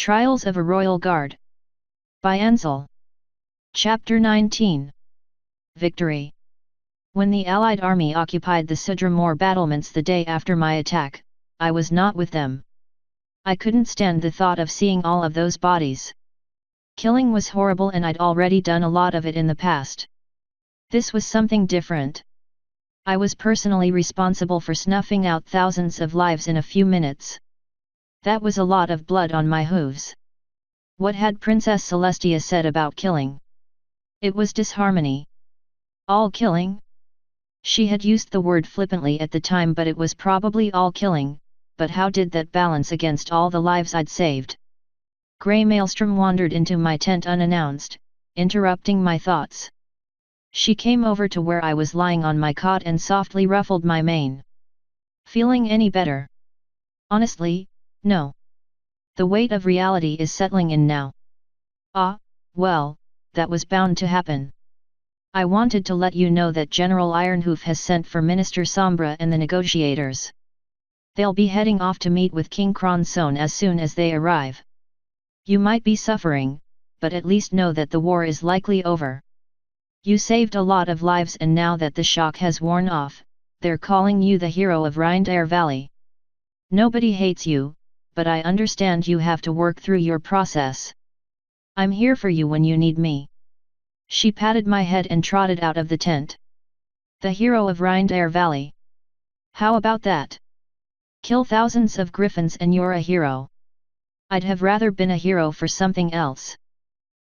Trials of a Royal Guard. By Ansel. Chapter 19. Victory. When the Allied army occupied the Sudramore battlements the day after my attack, I was not with them. I couldn't stand the thought of seeing all of those bodies. Killing was horrible and I'd already done a lot of it in the past. This was something different. I was personally responsible for snuffing out thousands of lives in a few minutes. That was a lot of blood on my hooves. What had Princess Celestia said about killing? It was disharmony. All killing? She had used the word flippantly at the time, but it was probably all killing, but how did that balance against all the lives I'd saved? Grey Maelstrom wandered into my tent unannounced, interrupting my thoughts. She came over to where I was lying on my cot and softly ruffled my mane. Feeling any better? Honestly, no. The weight of reality is settling in now. Ah, well, that was bound to happen. I wanted to let you know that General Ironhoof has sent for Minister Sombra and the negotiators. They'll be heading off to meet with King Cronson as soon as they arrive. You might be suffering, but at least know that the war is likely over. You saved a lot of lives and now that the shock has worn off, they're calling you the hero of Rhindair Valley. Nobody hates you, but I understand you have to work through your process. I'm here for you when you need me. She patted my head and trotted out of the tent. The hero of Rhindair Valley. How about that? Kill thousands of griffins and you're a hero. I'd have rather been a hero for something else.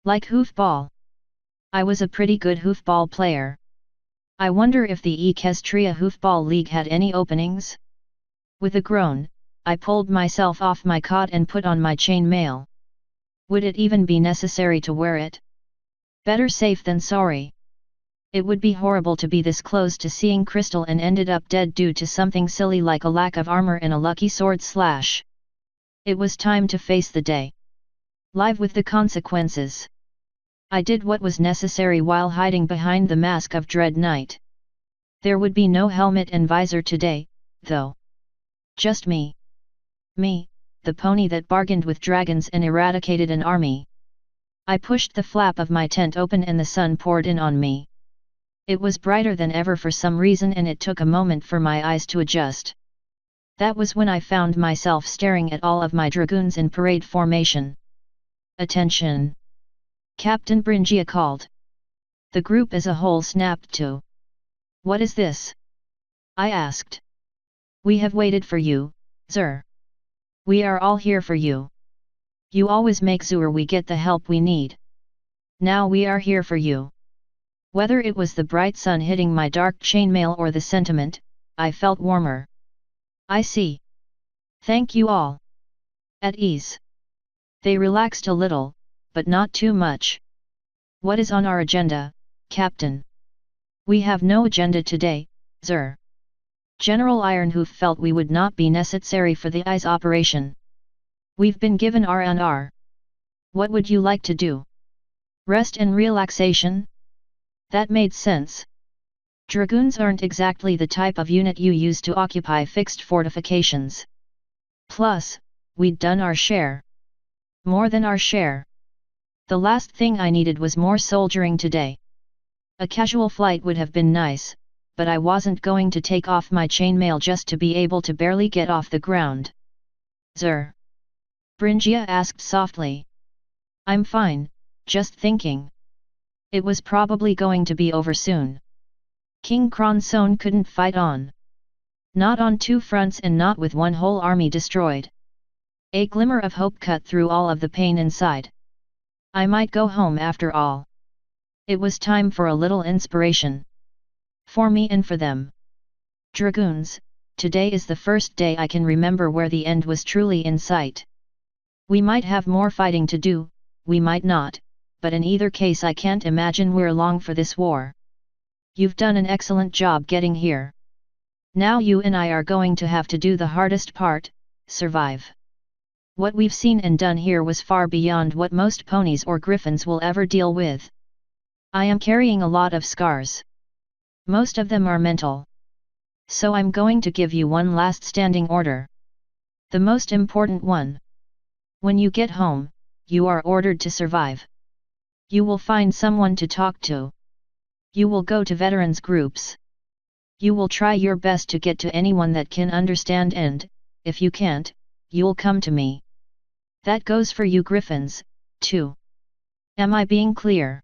Like hoofball. I was a pretty good hoofball player. I wonder if the Equestria Hoofball League had any openings? With a groan, I pulled myself off my cot and put on my chain mail. Would it even be necessary to wear it? Better safe than sorry. It would be horrible to be this close to seeing Crystal and ended up dead due to something silly like a lack of armor and a lucky sword slash. It was time to face the day. Live with the consequences. I did what was necessary while hiding behind the mask of Dread Knight. There would be no helmet and visor today, though. Just me. Me, the pony that bargained with dragons and eradicated an army. I pushed the flap of my tent open and the sun poured in on me. It was brighter than ever for some reason and it took a moment for my eyes to adjust. That was when I found myself staring at all of my dragoons in parade formation. Attention! Captain Bringia called. The group as a whole snapped to. What is this? I asked. We have waited for you, Sir. We are all here for you. You always make sure we get the help we need. Now we are here for you. Whether it was the bright sun hitting my dark chainmail or the sentiment, I felt warmer. I see. Thank you all. At ease. They relaxed a little, but not too much. What is on our agenda, Captain? We have no agenda today, Sir. General Ironhoof felt we would not be necessary for the ICE operation. We've been given R&R. What would you like to do? Rest and relaxation? That made sense. Dragoons aren't exactly the type of unit you use to occupy fixed fortifications. Plus, we'd done our share. More than our share. The last thing I needed was more soldiering today. A casual flight would have been nice, but I wasn't going to take off my chainmail just to be able to barely get off the ground. Sir? Bringia asked softly. I'm fine, just thinking. It was probably going to be over soon. King Cronson couldn't fight on. Not on two fronts and not with one whole army destroyed. A glimmer of hope cut through all of the pain inside. I might go home after all. It was time for a little inspiration. For me and for them. Dragoons, today is the first day I can remember where the end was truly in sight. We might have more fighting to do, we might not, but in either case I can't imagine we're long for this war. You've done an excellent job getting here. Now you and I are going to have to do the hardest part, survive. What we've seen and done here was far beyond what most ponies or griffins will ever deal with. I am carrying a lot of scars. Most of them are mental. So I'm going to give you one last standing order. The most important one. When you get home, you are ordered to survive. You will find someone to talk to. You will go to veterans groups. You will try your best to get to anyone that can understand and, if you can't, you'll come to me. That goes for you Griffins, too. Am I being clear?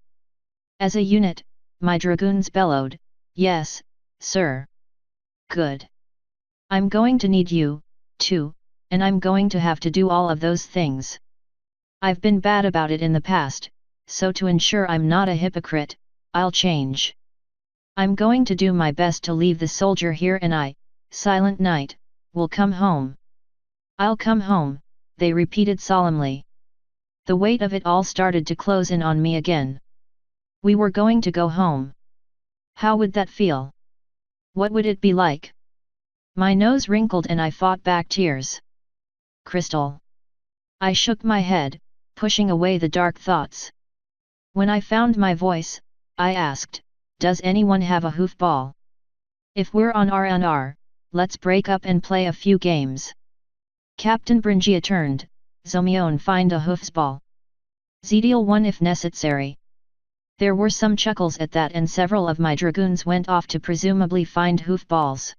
As a unit, my dragoons bellowed, yes, sir. Good. I'm going to need you, too, and I'm going to have to do all of those things. I've been bad about it in the past, so to ensure I'm not a hypocrite, I'll change. I'm going to do my best to leave the soldier here and I, Silent Night, will come home. I'll come home, they repeated solemnly. The weight of it all started to close in on me again. We were going to go home. How would that feel? What would it be like? My nose wrinkled and I fought back tears. Crystal. I shook my head, pushing away the dark thoughts. When I found my voice, I asked, does anyone have a hoofball? If we're on R&R, let's break up and play a few games. Captain Bringia turned, Zomion find a hoofball. Zedial one if necessary. There were some chuckles at that and several of my dragoons went off to presumably find hoofballs.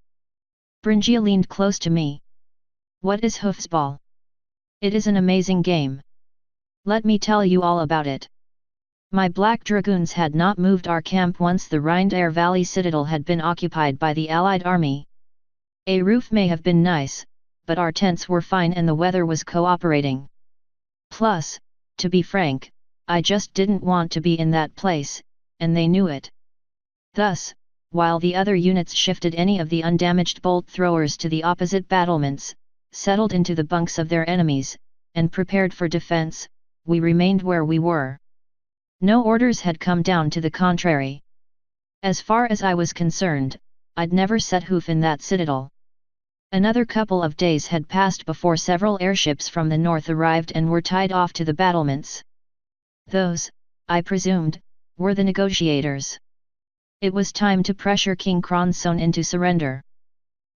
Bringia leaned close to me. What is hoofball? It is an amazing game. Let me tell you all about it. My black dragoons had not moved our camp once the Rhindair Valley Citadel had been occupied by the Allied army. A roof may have been nice, but our tents were fine and the weather was cooperating. Plus, to be frank, I just didn't want to be in that place, and they knew it. Thus, while the other units shifted any of the undamaged bolt throwers to the opposite battlements, settled into the bunks of their enemies, and prepared for defense, we remained where we were. No orders had come down to the contrary. As far as I was concerned, I'd never set hoof in that citadel. Another couple of days had passed before several airships from the north arrived and were tied off to the battlements. Those, I presumed, were the negotiators. It was time to pressure King Kronson into surrender.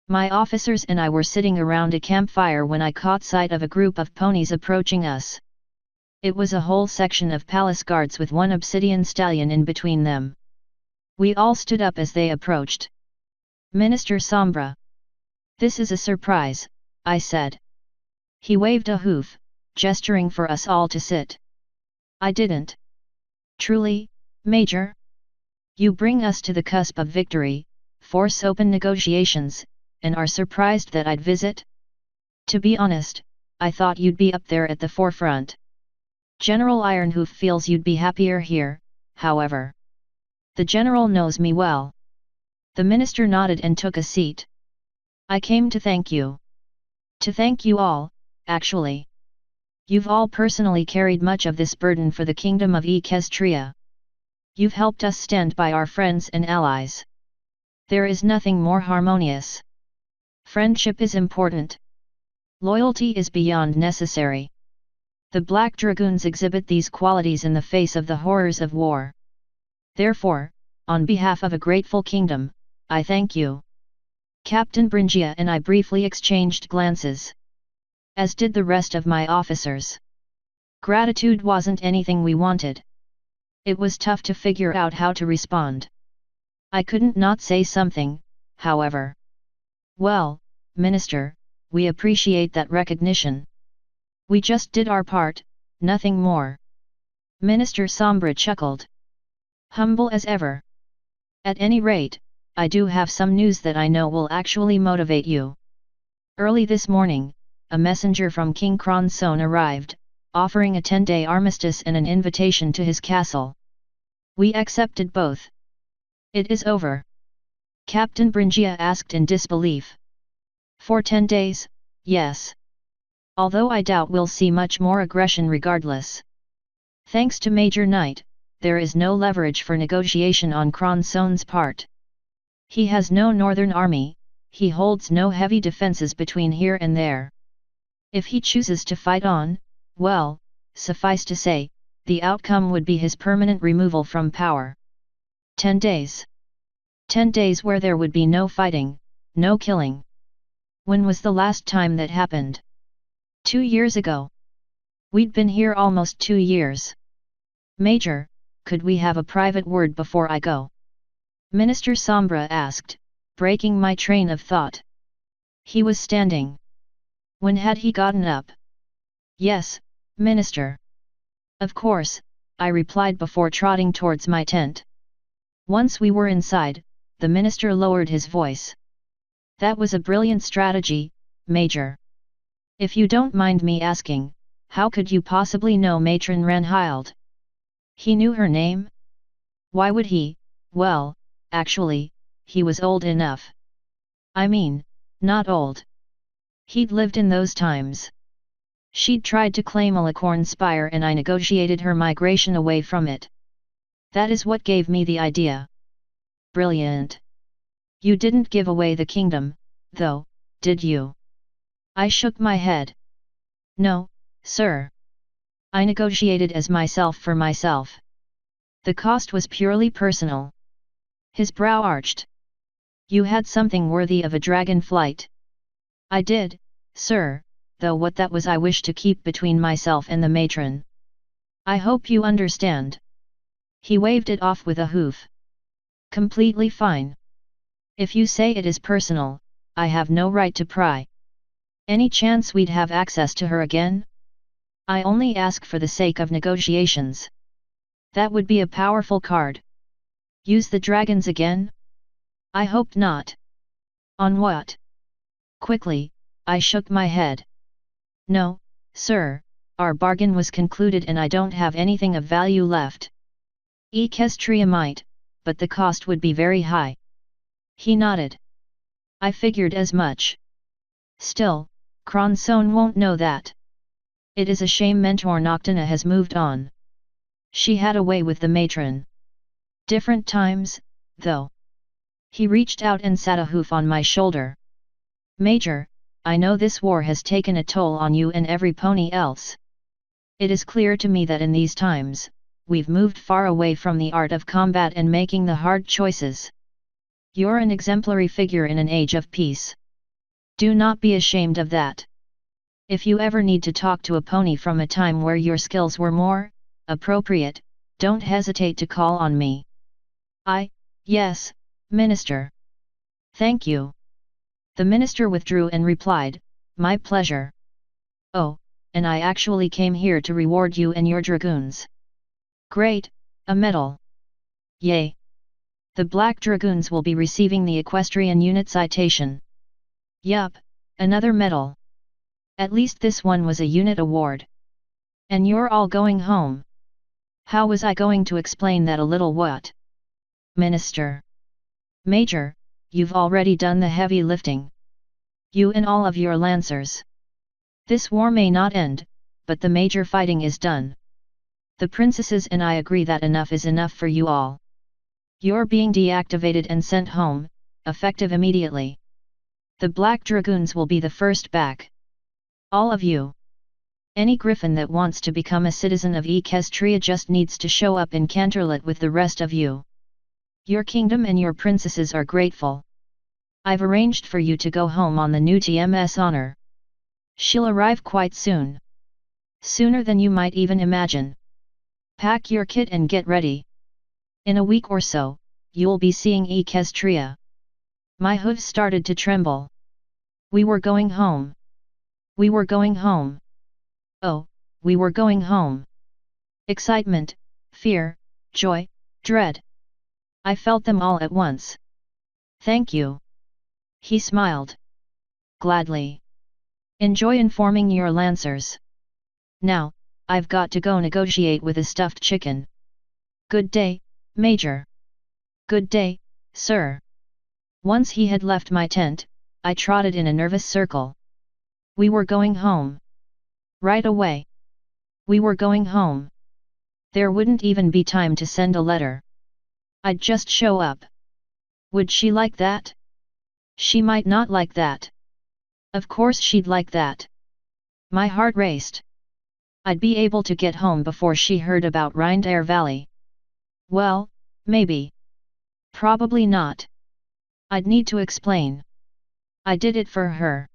My officers and I were sitting around a campfire when I caught sight of a group of ponies approaching us. It was a whole section of palace guards with one obsidian stallion in between them. We all stood up as they approached. Minister Sombra. This is a surprise, I said. He waved a hoof, gesturing for us all to sit. I didn't. Truly, Major? You bring us to the cusp of victory, force open negotiations, and are surprised that I'd visit? To be honest, I thought you'd be up there at the forefront. General Ironhoof feels you'd be happier here, however. The general knows me well. The minister nodded and took a seat. I came to thank you. To thank you all, actually. You've all personally carried much of this burden for the kingdom of Equestria. You've helped us stand by our friends and allies. There is nothing more harmonious. Friendship is important. Loyalty is beyond necessary. The Black Dragoons exhibit these qualities in the face of the horrors of war. Therefore, on behalf of a grateful kingdom, I thank you. Captain Bringia and I briefly exchanged glances. As did the rest of my officers. Gratitude wasn't anything we wanted. It was tough to figure out how to respond. I couldn't not say something, however. Well, Minister, we appreciate that recognition. We just did our part, nothing more. Minister Sombra chuckled. Humble as ever. At any rate, I do have some news that I know will actually motivate you. Early this morning, a messenger from King Kronson arrived, offering a 10-day armistice and an invitation to his castle. We accepted both. It is over. Captain Bringia asked in disbelief. For 10 days, yes. Although I doubt we'll see much more aggression regardless. Thanks to Major Knight, there is no leverage for negotiation on Kronson's part. He has no northern army, he holds no heavy defenses between here and there. If he chooses to fight on, well, suffice to say, the outcome would be his permanent removal from power. 10 days. 10 days where there would be no fighting, no killing. When was the last time that happened? 2 years ago. We'd been here almost 2 years. Major, could we have a private word before I go? Minister Sombra asked, breaking my train of thought. He was standing. When had he gotten up? Yes, Minister. Of course, I replied before trotting towards my tent. Once we were inside, the minister lowered his voice. That was a brilliant strategy, Major. If you don't mind me asking, how could you possibly know Matron Ranhild? He knew her name? Why would he? Well, actually, he was old enough. I mean, not old. He'd lived in those times. She'd tried to claim Alicorn Spire and I negotiated her migration away from it. That is what gave me the idea. Brilliant. You didn't give away the kingdom, though, did you? I shook my head. No, sir. I negotiated as myself for myself. The cost was purely personal. His brow arched. You had something worthy of a dragon flight. I did, sir, though what that was I wish to keep between myself and the matron. I hope you understand. He waved it off with a hoof. Completely fine. If you say it is personal, I have no right to pry. Any chance we'd have access to her again? I only ask for the sake of negotiations. That would be a powerful card. Use the dragons again? I hoped not. On what? Quickly, I shook my head. No, sir, our bargain was concluded and I don't have anything of value left. Equestria might, but the cost would be very high. He nodded. I figured as much. Still, Cronson won't know that. It is a shame Mentor Noctina has moved on. She had a way with the matron. Different times, though. He reached out and sat a hoof on my shoulder. Major, I know this war has taken a toll on you and every pony else. It is clear to me that in these times, we've moved far away from the art of combat and making the hard choices. You're an exemplary figure in an age of peace. Do not be ashamed of that. If you ever need to talk to a pony from a time where your skills were more appropriate, don't hesitate to call on me. Yes, Minister. Thank you. The minister withdrew and replied, my pleasure. Oh, and I actually came here to reward you and your dragoons. Great, a medal. Yay. The Black Dragoons will be receiving the Equestrian Unit Citation. Yup, another medal. At least this one was a unit award. And you're all going home. How was I going to explain that a little what? Minister. Major, you've already done the heavy lifting. You and all of your lancers. This war may not end, but the major fighting is done. The princesses and I agree that enough is enough for you all. You're being deactivated and sent home, effective immediately. The Black Dragoons will be the first back. All of you. Any griffin that wants to become a citizen of Equestria just needs to show up in Canterlot with the rest of you. Your kingdom and your princesses are grateful. I've arranged for you to go home on the new TMS honor. She'll arrive quite soon. Sooner than you might even imagine. Pack your kit and get ready. In a week or so, you'll be seeing Equestria. My hooves started to tremble. We were going home. We were going home. Oh, we were going home. Excitement, fear, joy, dread. I felt them all at once. Thank you. He smiled. Gladly. Enjoy informing your lancers. Now, I've got to go negotiate with a stuffed chicken. Good day, Major. Good day, sir. Once he had left my tent, I trotted in a nervous circle. We were going home. Right away. We were going home. There wouldn't even be time to send a letter. I'd just show up. Would she like that? She might not like that. Of course she'd like that. My heart raced. I'd be able to get home before she heard about Rhindair Valley. Well, maybe. Probably not. I'd need to explain. I did it for her.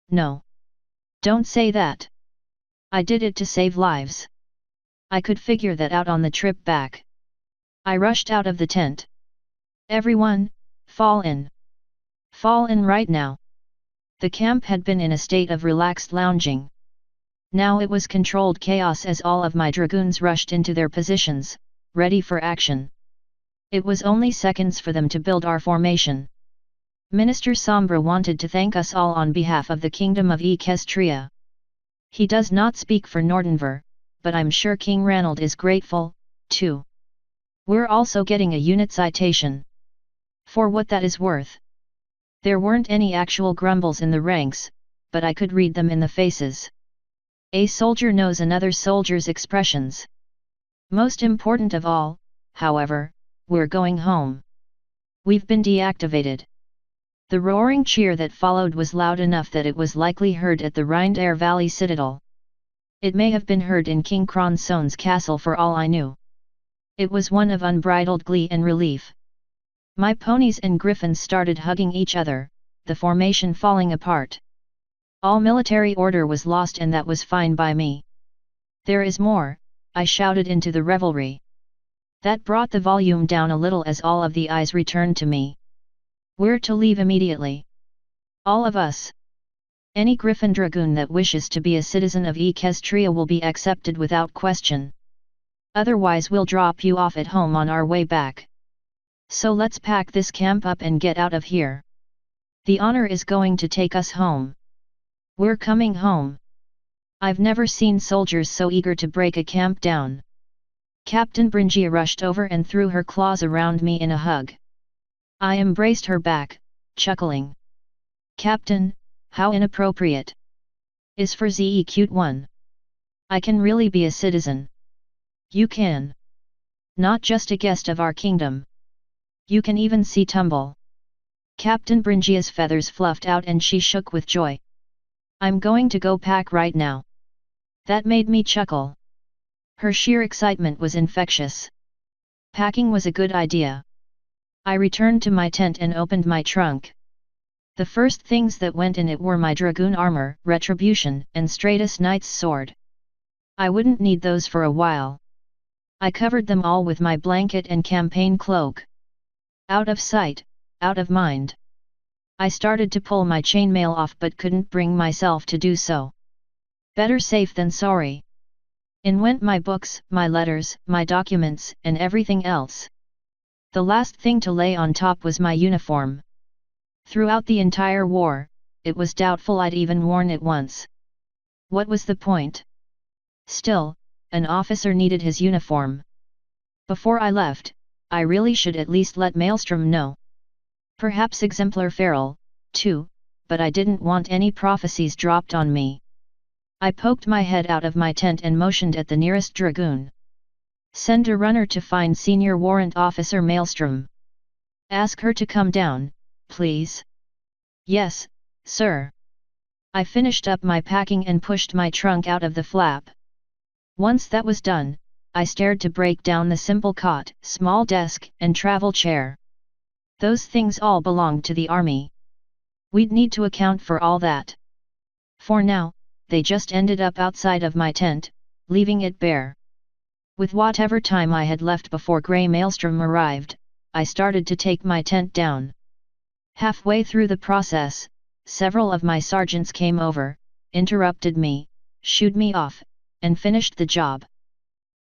No. Don't say that. I did it to save lives. I could figure that out on the trip back. I rushed out of the tent. Everyone, fall in. Fall in right now. The camp had been in a state of relaxed lounging. Now it was controlled chaos as all of my dragoons rushed into their positions, ready for action. It was only seconds for them to build our formation. Minister Sombra wanted to thank us all on behalf of the Kingdom of Equestria. He does not speak for Nordenver, but I'm sure King Ranald is grateful, too. We're also getting a unit citation. For what that is worth. There weren't any actual grumbles in the ranks, but I could read them in the faces. A soldier knows another soldier's expressions. Most important of all, however, we're going home. We've been deactivated. The roaring cheer that followed was loud enough that it was likely heard at the Rhindair Valley Citadel. It may have been heard in King Kronson's castle for all I knew. It was one of unbridled glee and relief. My ponies and griffins started hugging each other, the formation falling apart. All military order was lost, and that was fine by me. There is more, I shouted into the revelry. That brought the volume down a little as all of the eyes returned to me. We're to leave immediately. All of us. Any Griffin Dragoon that wishes to be a citizen of Equestria will be accepted without question. Otherwise we'll drop you off at home on our way back. So let's pack this camp up and get out of here. The honor is going to take us home. We're coming home. I've never seen soldiers so eager to break a camp down. Captain Bringia rushed over and threw her claws around me in a hug. I embraced her back, chuckling. Captain, how inappropriate. Is for ZE cute one. I can really be a citizen. You can. Not just a guest of our kingdom. You can even see tumble. Captain Bringia's feathers fluffed out and she shook with joy. I'm going to go pack right now. That made me chuckle. Her sheer excitement was infectious. Packing was a good idea. I returned to my tent and opened my trunk. The first things that went in it were my dragoon armor, retribution, and Stratus Knight's sword. I wouldn't need those for a while. I covered them all with my blanket and campaign cloak. Out of sight, out of mind. I started to pull my chainmail off but couldn't bring myself to do so. Better safe than sorry. In went my books, my letters, my documents, and everything else. The last thing to lay on top was my uniform. Throughout the entire war, it was doubtful I'd even worn it once. What was the point? Still, an officer needed his uniform. Before I left, I really should at least let Maelstrom know. Perhaps Exemplar Feral, too, but I didn't want any prophecies dropped on me. I poked my head out of my tent and motioned at the nearest dragoon. Send a runner to find Senior Warrant Officer Maelstrom. Ask her to come down, please. Yes, sir. I finished up my packing and pushed my trunk out of the flap. Once that was done, I stared to break down the simple cot, small desk, and travel chair. Those things all belonged to the army. We'd need to account for all that. For now, they just ended up outside of my tent, leaving it bare. With whatever time I had left before Grey Maelstrom arrived, I started to take my tent down. Halfway through the process, several of my sergeants came over, interrupted me, shooed me off, and finished the job.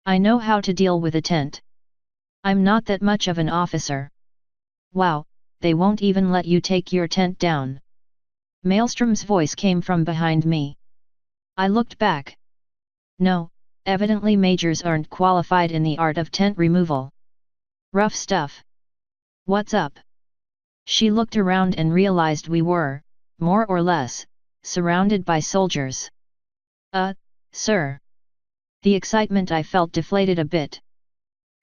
I know how to deal with a tent. I'm not that much of an officer. Wow, they won't even let you take your tent down. Maelstrom's voice came from behind me. I looked back. No, evidently majors aren't qualified in the art of tent removal. Rough stuff. What's up? She looked around and realized we were, more or less, surrounded by soldiers. Sir. The excitement I felt deflated a bit.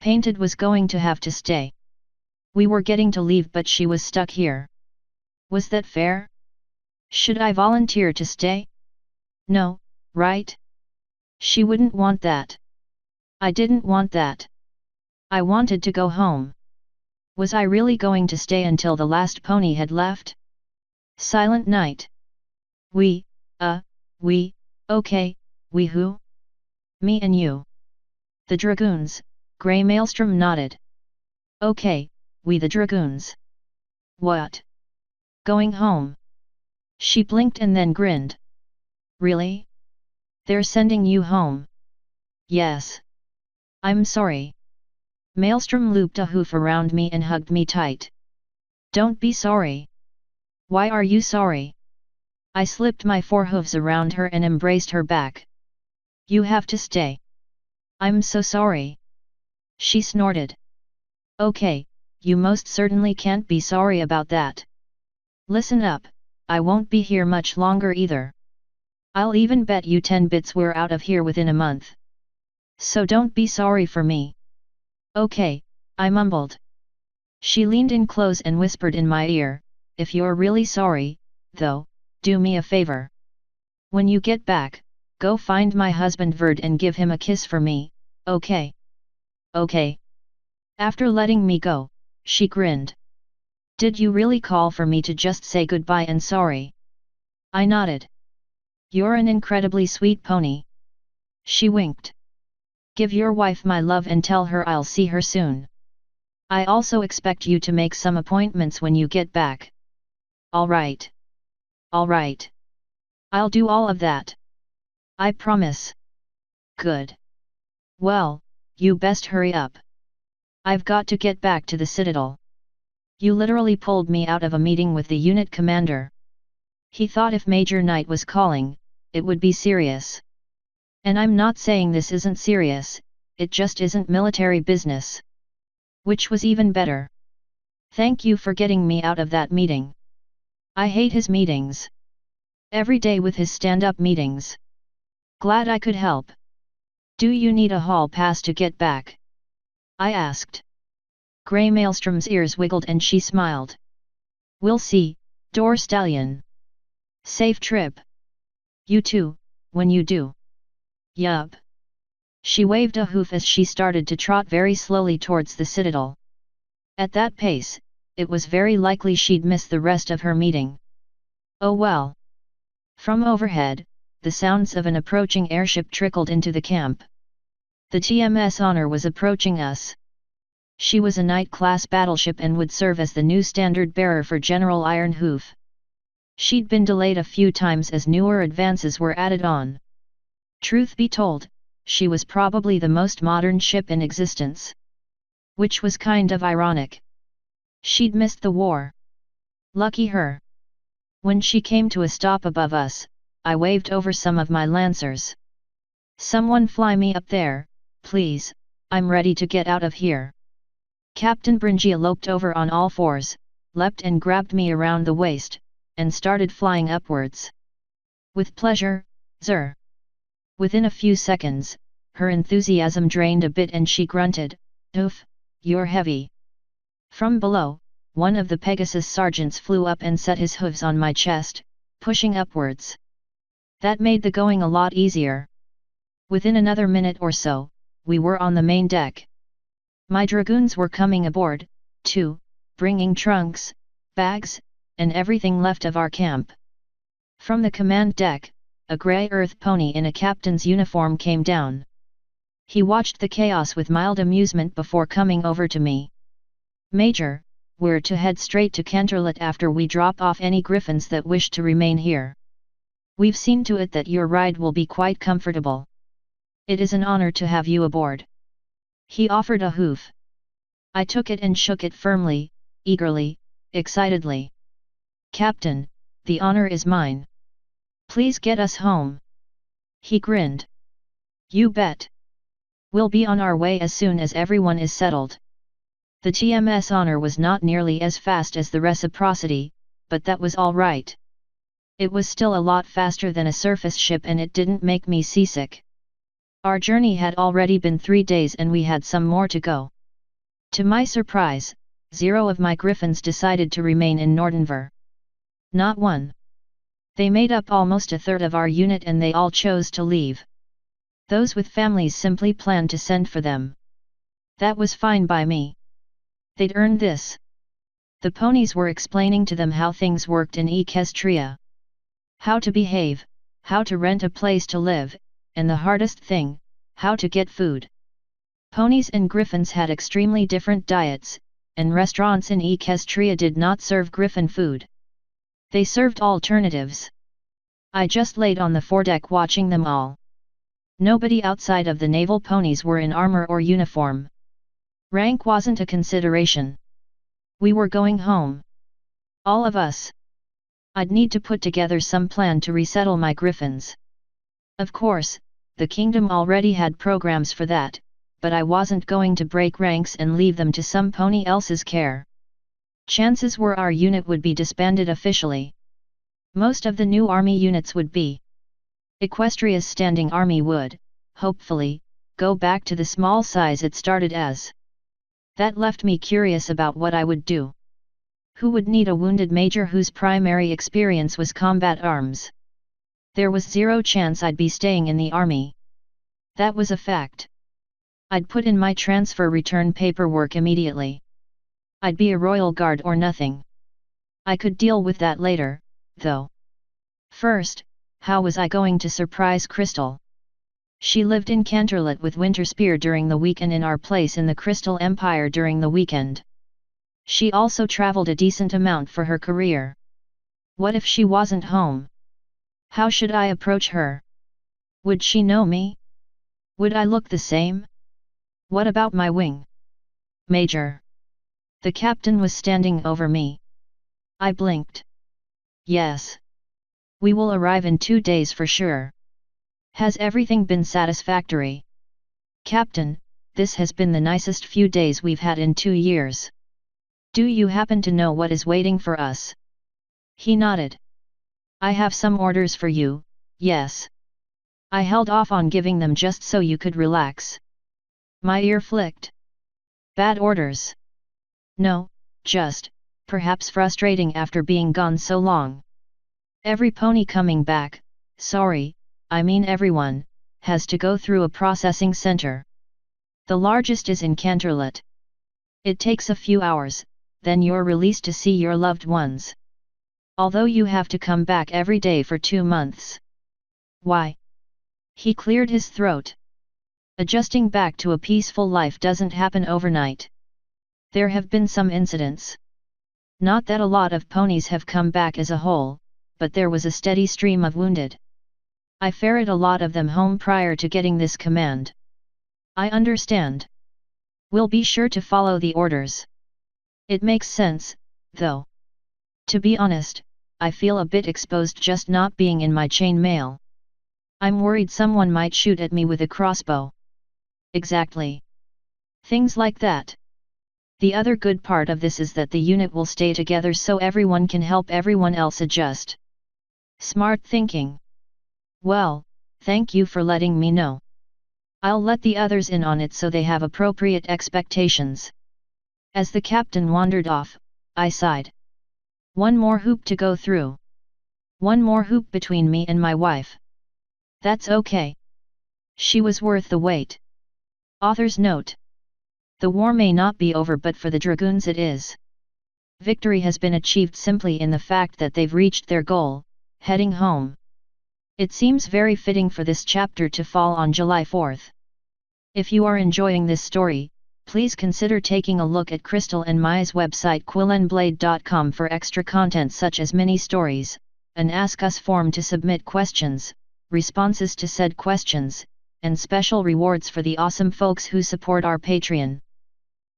Painted was going to have to stay. We were getting to leave but she was stuck here. Was that fair? Should I volunteer to stay? No, right? She wouldn't want that. I didn't want that. I wanted to go home. Was I really going to stay until the last pony had left? Silent night. Okay, We who? Me and you. The dragoons, Grey Maelstrom nodded. Okay, we the dragoons. What? Going home? She blinked and then grinned. Really? They're sending you home? Yes. I'm sorry. Maelstrom looped a hoof around me and hugged me tight. Don't be sorry. Why are you sorry? I slipped my forehooves around her and embraced her back. You have to stay. I'm so sorry. She snorted. Okay, you most certainly can't be sorry about that. Listen up, I won't be here much longer either. I'll even bet you 10 bits we're out of here within a month. So don't be sorry for me. Okay, I mumbled. She leaned in close and whispered in my ear, if you're really sorry, though, do me a favor. When you get back, go find my husband Verd and give him a kiss for me, okay? Okay. After letting me go, she grinned. Did you really call for me to just say goodbye and sorry? I nodded. You're an incredibly sweet pony. She winked. Give your wife my love and tell her I'll see her soon. I also expect you to make some appointments when you get back. All right. All right. I'll do all of that. I promise. Good. Well, you best hurry up. I've got to get back to the Citadel. You literally pulled me out of a meeting with the unit commander. He thought if Major Knight was calling, it would be serious. And I'm not saying this isn't serious, it just isn't military business. Which was even better. Thank you for getting me out of that meeting. I hate his meetings. Every day with his stand-up meetings. Glad I could help. Do you need a hall pass to get back? I asked. Grey Maelstrom's ears wiggled and she smiled. We'll see, Door Stallion. Safe trip. You too, when you do. Yup. She waved a hoof as she started to trot very slowly towards the Citadel. At that pace, it was very likely she'd miss the rest of her meeting. Oh well. From overhead, the sounds of an approaching airship trickled into the camp. The TMS Honor was approaching us. She was a Knight-class battleship and would serve as the new standard-bearer for General Ironhoof. She'd been delayed a few times as newer advances were added on. Truth be told, she was probably the most modern ship in existence. Which was kind of ironic. She'd missed the war. Lucky her. When she came to a stop above us, I waved over some of my lancers. Someone fly me up there, please, I'm ready to get out of here. Captain Bringia loped over on all fours, leapt and grabbed me around the waist, and started flying upwards. With pleasure, sir. Within a few seconds, her enthusiasm drained a bit and she grunted, Oof, you're heavy. From below, one of the Pegasus sergeants flew up and set his hooves on my chest, pushing upwards. That made the going a lot easier. Within another minute or so, we were on the main deck. My dragoons were coming aboard, too, bringing trunks, bags, and everything left of our camp. From the command deck, a grey earth pony in a captain's uniform came down. He watched the chaos with mild amusement before coming over to me. Major, we're to head straight to Canterlot after we drop off any griffins that wish to remain here. We've seen to it that your ride will be quite comfortable. It is an honor to have you aboard. He offered a hoof. I took it and shook it firmly, eagerly, excitedly. Captain, the honor is mine. Please get us home. He grinned. You bet. We'll be on our way as soon as everyone is settled. The TMS Honor was not nearly as fast as the Reciprocity, but that was all right. It was still a lot faster than a surface ship and it didn't make me seasick. Our journey had already been 3 days and we had some more to go. To my surprise, 0 of my griffins decided to remain in Nordenver. Not one. They made up almost a third of our unit and they all chose to leave. Those with families simply planned to send for them. That was fine by me. They'd earned this. The ponies were explaining to them how things worked in Equestria. How to behave, how to rent a place to live, and the hardest thing, how to get food. Ponies and griffins had extremely different diets, and restaurants in Equestria did not serve griffin food. They served alternatives. I just laid on the foredeck watching them all. Nobody outside of the naval ponies were in armor or uniform. Rank wasn't a consideration. We were going home. All of us. I'd need to put together some plan to resettle my griffins. Of course, the kingdom already had programs for that, but I wasn't going to break ranks and leave them to some pony else's care. Chances were our unit would be disbanded officially. Most of the new army units would be. Equestria's standing army would, hopefully, go back to the small size it started as. That left me curious about what I would do. Who would need a wounded major whose primary experience was combat arms? There was zero chance I'd be staying in the army. That was a fact. I'd put in my transfer return paperwork immediately. I'd be a royal guard or nothing. I could deal with that later, though. First, how was I going to surprise Crystal? She lived in Canterlot with Winterspear during the week and in our place in the Crystal Empire during the weekend. She also traveled a decent amount for her career. What if she wasn't home? How should I approach her? Would she know me? Would I look the same? What about my wing? Major. The captain was standing over me. I blinked. Yes. We will arrive in 2 days for sure. Has everything been satisfactory? Captain, this has been the nicest few days we've had in 2 years. Do you happen to know what is waiting for us? He nodded. I have some orders for you, yes. I held off on giving them just so you could relax. My ear flicked. Bad orders? No, just, perhaps frustrating after being gone so long. Every pony coming back, sorry, I mean everyone, has to go through a processing center. The largest is in Canterlot. It takes a few hours, then you're released to see your loved ones. Although you have to come back every day for 2 months. Why? He cleared his throat. Adjusting back to a peaceful life doesn't happen overnight. There have been some incidents. Not that a lot of ponies have come back as a whole, but there was a steady stream of wounded. I ferried a lot of them home prior to getting this command. I understand. We'll be sure to follow the orders. It makes sense, though. To be honest, I feel a bit exposed just not being in my chain mail. I'm worried someone might shoot at me with a crossbow. Exactly. Things like that. The other good part of this is that the unit will stay together so everyone can help everyone else adjust. Smart thinking. Well, thank you for letting me know. I'll let the others in on it so they have appropriate expectations. As the captain wandered off, I sighed. One more hoop to go through. One more hoop between me and my wife. That's okay. She was worth the wait. Author's note. The war may not be over, but for the dragoons it is. Victory has been achieved simply in the fact that they've reached their goal, heading home. It seems very fitting for this chapter to fall on July 4th. If you are enjoying this story, please consider taking a look at Crystal and Maya's website quillandblade.com for extra content such as mini-stories, an Ask Us form to submit questions, responses to said questions, and special rewards for the awesome folks who support our Patreon.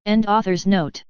End author's note.